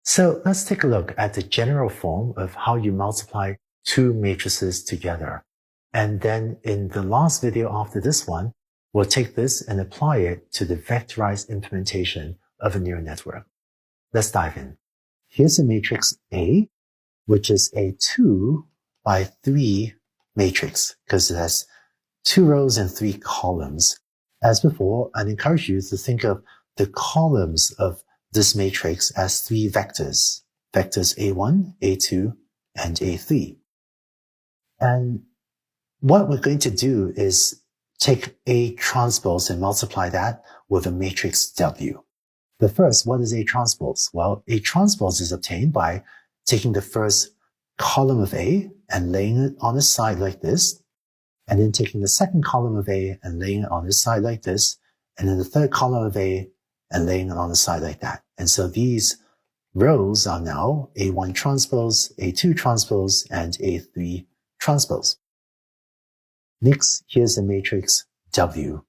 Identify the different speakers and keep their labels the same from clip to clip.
Speaker 1: So let's take a look at the general form of how you multiply two matrices together. And then in the last video after this one, we'll take this and apply it to the vectorized implementation of a neural network. Let's dive in. Here's a matrix A, which is a 2 by 3 matrix because it has 2 rows and 3 columns. As before, I'd encourage you to think of the columns of this matrix as 3 vectors. Vectors A1, A2, and A3. And what we're going to do is take A transpose and multiply that with a matrix W. But first, what is A transpose? Well, A transpose is obtained by taking the first column of A and laying it on its side like this, and then taking the second column of A and laying it on its side like this, and then the third column of A and laying it on the side like that. And so these rows are now A1 transpose, A2 transpose, and A3 transpose. Next, here's the matrix W.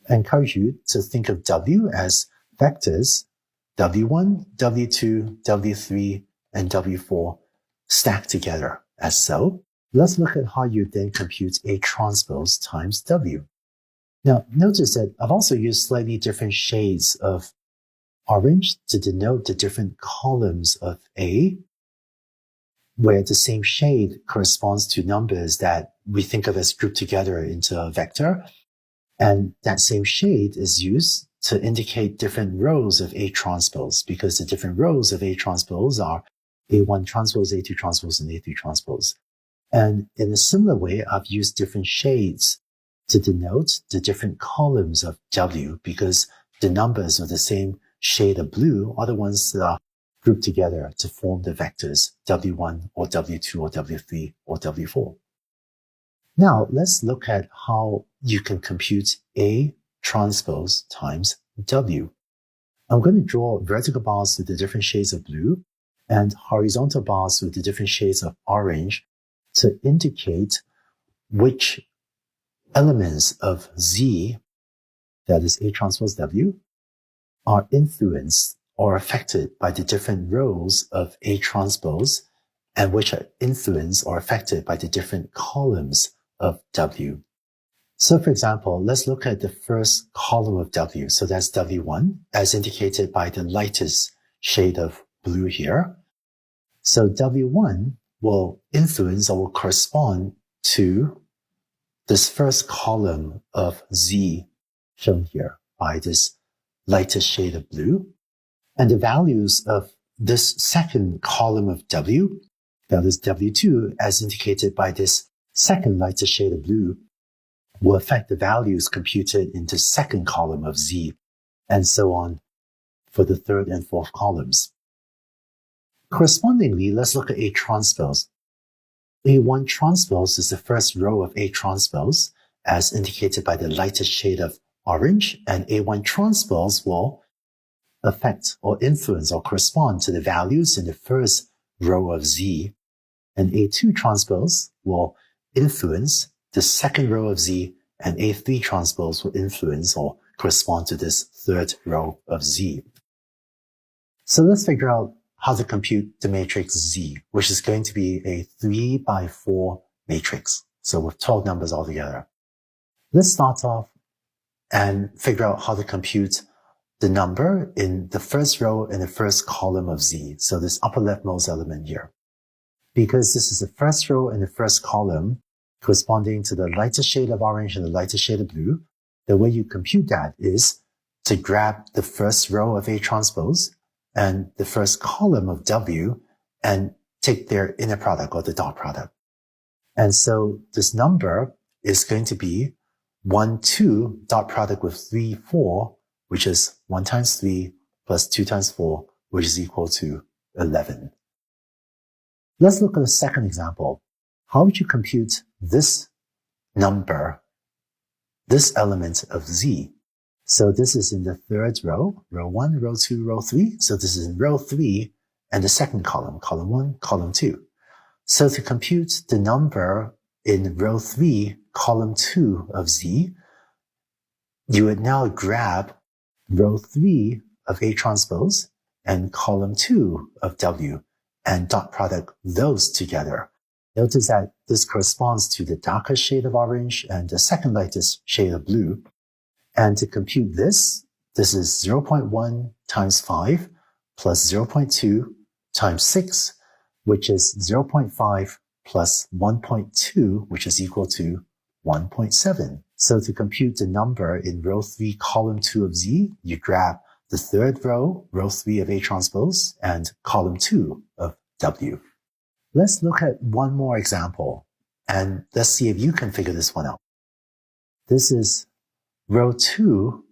Speaker 1: I encourage you to think of W as vectors W1, W2, W3, and W4 stacked together as so. Let's look at how you then compute A transpose times W. Now, notice that I've also used slightly different shades of orange to denote the different columns of A, where the same shade corresponds to numbers that we think of as grouped together into a vector. And that same shade is used to indicate different rows of A transpose, because the different rows of A transpose are A1 transpose, A2 transpose, and A3 transpose. And in a similar way, I've used different shades to denote the different columns of W, because the numbers of the same shade of blue are the ones that are grouped together to form the vectors W1 or W2 or W3 or W4. Now, let's look at how you can compute A transpose times W. I'm going to draw vertical bars with the different shades of blue and horizontal bars with the different shades of orange to indicate which elements of Z, that is A transpose W, are influenced or affected by the different rows of A transpose, and which are influenced or affected by the different columns of W. So for example, let's look at the first column of W. So that's W1, as indicated by the lightest shade of blue here. So W1 will influence or will correspond to this first column of Z shown here by this lightest shade of blue. And the values of this second column of W, that is W2, as indicated by this second lightest shade of blue, will affect the values computed in the second column of Z, and so on for the third and fourth columns. Correspondingly, let's look at A transpose. A1 transpose is the first row of A transpose, as indicated by the lightest shade of orange, and A1 transpose will affect or influence or correspond to the values in the first row of Z, and A2 transpose will influence the second row of Z, and A3 transpose will influence or correspond to this third row of Z. So let's figure out how to compute the matrix Z, which is going to be a 3 by 4 matrix, so with 12 numbers altogether. Let's start off and figure out how to compute the number in the first row and the first column of Z, so this upper leftmost element here. Because this is the first row and the first column corresponding to the lightest shade of orange and the lightest shade of blue, the way you compute that is to grab the first row of A transpose and the first column of W and take their inner product or the dot product. And so this number is going to be 1, 2 dot product with 3, 4, which is 1 times 3 plus 2 times 4, which is equal to 11. Let's look at a second example. How would you compute this number, this element of Z? So this is in the third row, row 1, row 2, row 3. So this is in row 3 and the second column, column 1, column 2. So to compute the number in row 3, column 2 of Z, you would now grab row 3 of A transpose and column 2 of W and dot product those together. Notice that this corresponds to the darker shade of orange and the second lightest shade of blue. And to compute this is 0.1 times 5 plus 0.2 times 6, which is 0.5 plus 1.2, which is equal to 1.7. So to compute the number in row 3, column 2 of Z, you grab the third row, row 3 of A transpose, and column 2 of W. Let's look at one more example, and let's see if you can figure this one out. This is row 2,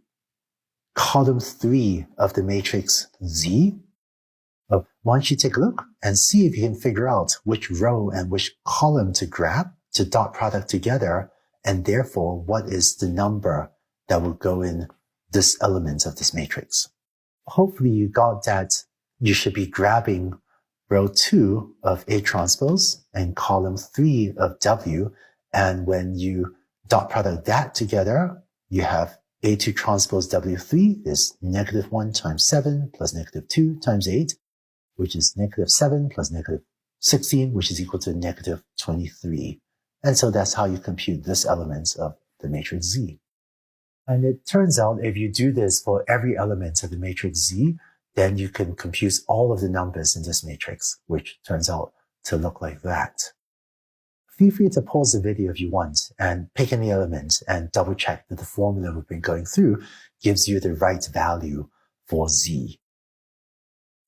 Speaker 1: column 3 of the matrix Z. Why don't you take a look and see if you can figure out which row and which column to grab to dot product together, and therefore what is the number that will go in this element of this matrix. Hopefully you got that you should be grabbing row 2 of A transpose and column 3 of W, and when you dot product that together, you have A2 transpose W3 is negative 1 times 7 plus negative 2 times 8, which is negative 7 plus negative 16, which is equal to negative 23. And so that's how you compute this element of the matrix Z. And it turns out if you do this for every element of the matrix Z, then you can compute all of the numbers in this matrix, which turns out to look like that. Feel free to pause the video if you want and pick any element and double check that the formula we've been going through gives you the right value for Z.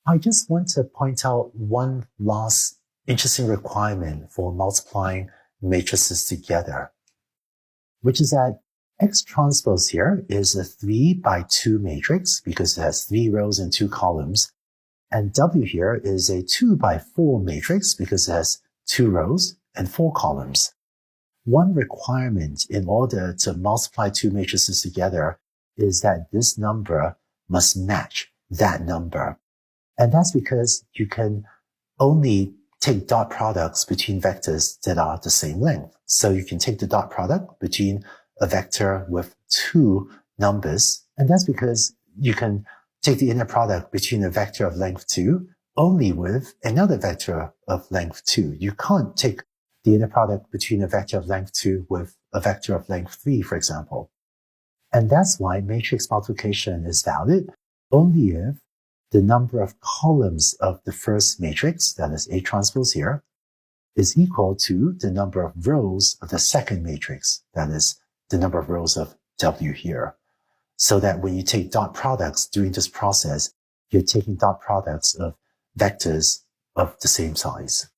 Speaker 1: I just want to point out one last interesting requirement for multiplying matrices together, which is that X transpose here is a 3 by 2 matrix because it has 3 rows and 2 columns. And W here is a 2 by 4 matrix because it has 2 rows and 4 columns. One requirement in order to multiply 2 matrices together is that this number must match that number. And that's because you can only take dot products between vectors that are the same length. So you can take the dot product between a vector with 2 numbers, and that's because you can take the inner product between a vector of length 2 only with another vector of length 2. You can't take the inner product between a vector of length 2 with a vector of length 3, for example. And that's why matrix multiplication is valid only if the number of columns of the first matrix, that is A transpose here, is equal to the number of rows of the second matrix, that is the number of rows of W here. So that when you take dot products during this process, you're taking dot products of vectors of the same size.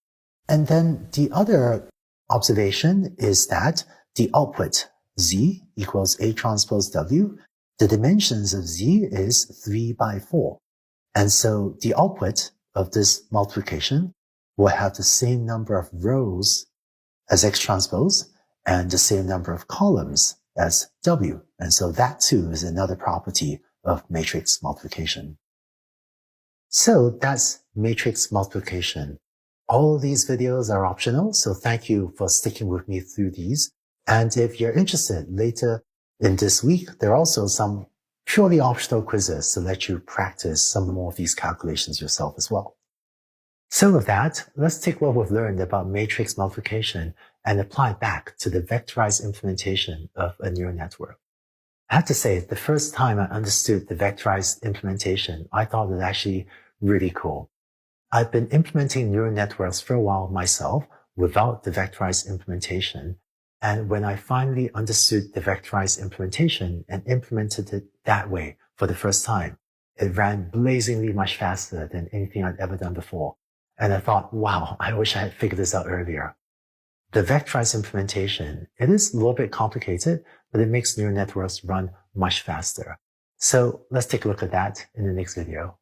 Speaker 1: And then the other observation is that the output Z equals A transpose W, the dimensions of Z is 3 by 4. And so the output of this multiplication will have the same number of rows as X transpose and the same number of columns as W. And so that too is another property of matrix multiplication. So that's matrix multiplication. All of these videos are optional, so thank you for sticking with me through these. And if you're interested, later in this week, there are also some purely optional quizzes to let you practice some more of these calculations yourself as well. So with that, let's take what we've learned about matrix multiplication and apply it back to the vectorized implementation of a neural network. I have to say, the first time I understood the vectorized implementation, I thought it was actually really cool. I've been implementing neural networks for a while myself without the vectorized implementation. And when I finally understood the vectorized implementation and implemented it that way for the first time, it ran blazingly much faster than anything I'd ever done before. And I thought, wow, I wish I had figured this out earlier. The vectorized implementation, it is a little bit complicated, but it makes neural networks run much faster. So let's take a look at that in the next video.